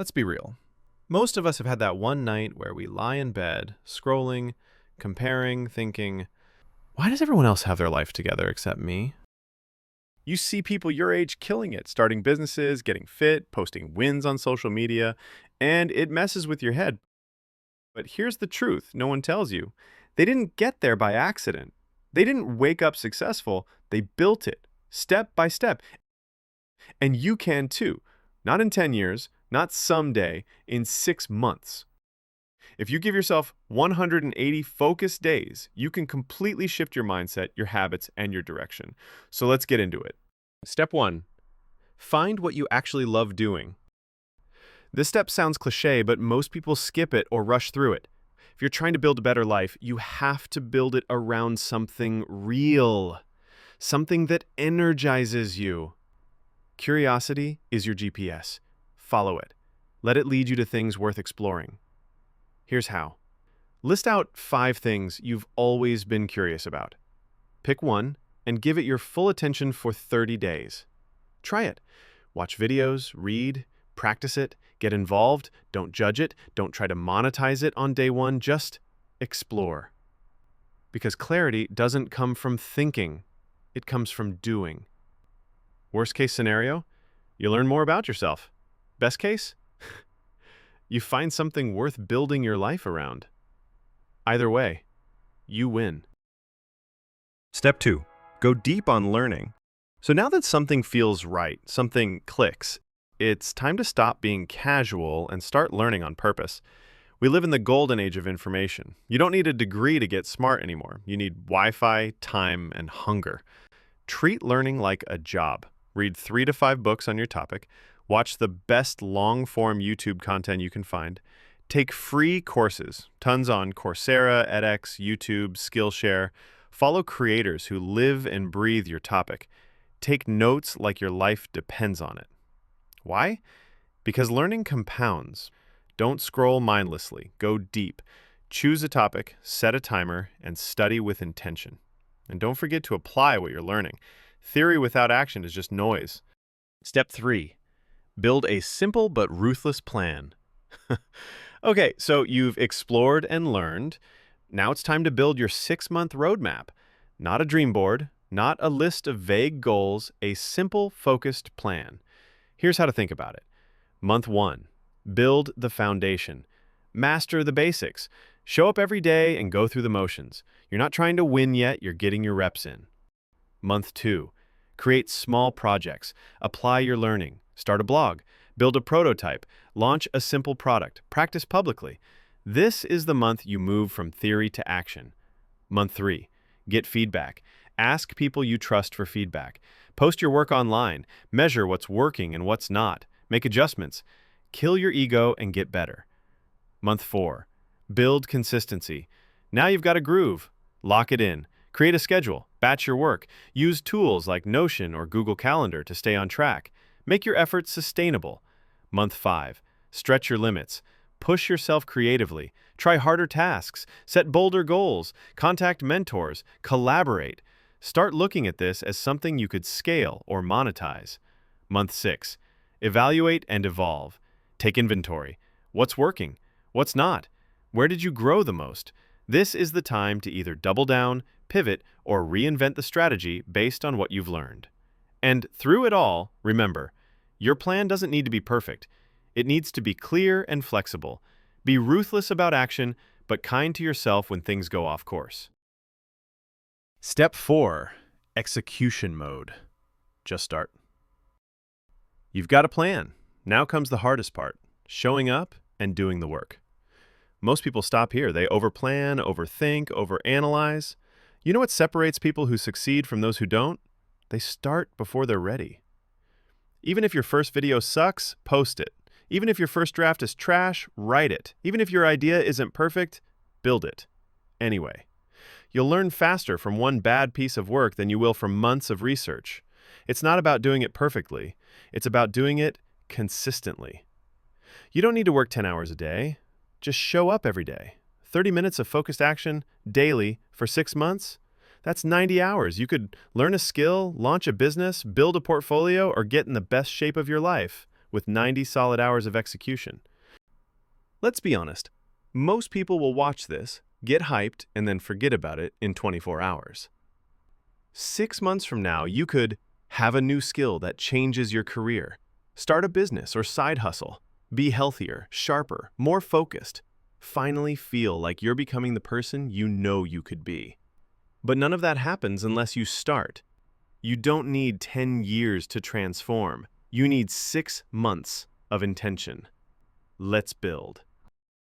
Let's be real. Most of us have had that one night where we lie in bed, scrolling, comparing, thinking, why does everyone else have their life together except me? You see people your age killing it, starting businesses, getting fit, posting wins on social media, and it messes with your head. But here's the truth no one tells you. They didn't get there by accident. They didn't wake up successful. They built it, step by step. And you can too. Not in 10 years, not someday, in 6 months. If you give yourself 180 focused days, you can completely shift your mindset, your habits, and your direction. So let's get into it. Step 1. Find what you actually love doing. This step sounds cliche, but most people skip it or rush through it. If you're trying to build a better life, you have to build it around something real, something that energizes you. Curiosity is your GPS. Follow it. Let it lead you to things worth exploring. Here's how. List out 5 things you've always been curious about. Pick one and give it your full attention for 30 days. Try it. Watch videos, read, practice it, get involved. Don't judge it. Don't try to monetize it on day one. Just explore. Because clarity doesn't come from thinking. It comes from doing. Worst case scenario, you learn more about yourself. Best case, you find something worth building your life around. Either way, you win. Step 2. Go deep on learning. So now that something feels right, something clicks, it's time to stop being casual and start learning on purpose. We live in the golden age of information. You don't need a degree to get smart anymore. You need Wi-Fi, time, and hunger. Treat learning like a job. Read 3 to 5 books on your topic. Watch the best long-form YouTube content you can find. Take free courses, tons on Coursera, edX, YouTube, Skillshare. Follow creators who live and breathe your topic. Take notes like your life depends on it. Why? Because learning compounds. Don't scroll mindlessly. Go deep. Choose a topic, set a timer, and study with intention. And don't forget to apply what you're learning. Theory without action is just noise. Step 3. Build a simple but ruthless plan. Okay, so you've explored and learned. Now it's time to build your 6-month roadmap. Not a dream board, not a list of vague goals, a simple, focused plan. Here's how to think about it. Month 1. Build the foundation. Master the basics. Show up every day and go through the motions. You're not trying to win yet, you're getting your reps in. Month 2. Create small projects. Apply your learning. Start a blog. Build a prototype. Launch a simple product. Practice publicly. This is the month you move from theory to action. Month 3. Get feedback. Ask people you trust for feedback. Post your work online. Measure what's working and what's not. Make adjustments. Kill your ego and get better. Month 4. Build consistency. Now you've got a groove. Lock it in. Create a schedule. Batch your work. Use tools like Notion or Google Calendar to stay on track. Make your efforts sustainable. Month 5. Stretch your limits. Push yourself creatively. Try harder tasks. Set bolder goals. Contact mentors. Collaborate. Start looking at this as something you could scale or monetize. Month 6. Evaluate and evolve. Take inventory. What's working? What's not? Where did you grow the most? This is the time to either double down, pivot, or reinvent the strategy based on what you've learned. And through it all, remember, your plan doesn't need to be perfect. It needs to be clear and flexible. Be ruthless about action, but kind to yourself when things go off course. Step 4. Execution mode. Just start. You've got a plan. Now comes the hardest part, showing up and doing the work. Most people stop here. They overplan, overthink, overanalyze. You know what separates people who succeed from those who don't? They start before they're ready. Even if your first video sucks, post it. Even if your first draft is trash, write it. Even if your idea isn't perfect, build it. Anyway, you'll learn faster from one bad piece of work than you will from months of research. It's not about doing it perfectly. It's about doing it consistently. You don't need to work 10 hours a day. Just show up every day. 30 minutes of focused action daily for 6 months? That's 90 hours. You could learn a skill, launch a business, build a portfolio, or get in the best shape of your life with 90 solid hours of execution. Let's be honest. Most people will watch this, get hyped, and then forget about it in 24 hours. 6 months from now, you could have a new skill that changes your career, start a business or side hustle, be healthier, sharper, more focused, finally feel like you're becoming the person you know you could be. But none of that happens unless you start. You don't need 10 years to transform. You need 6 months of intention. Let's build.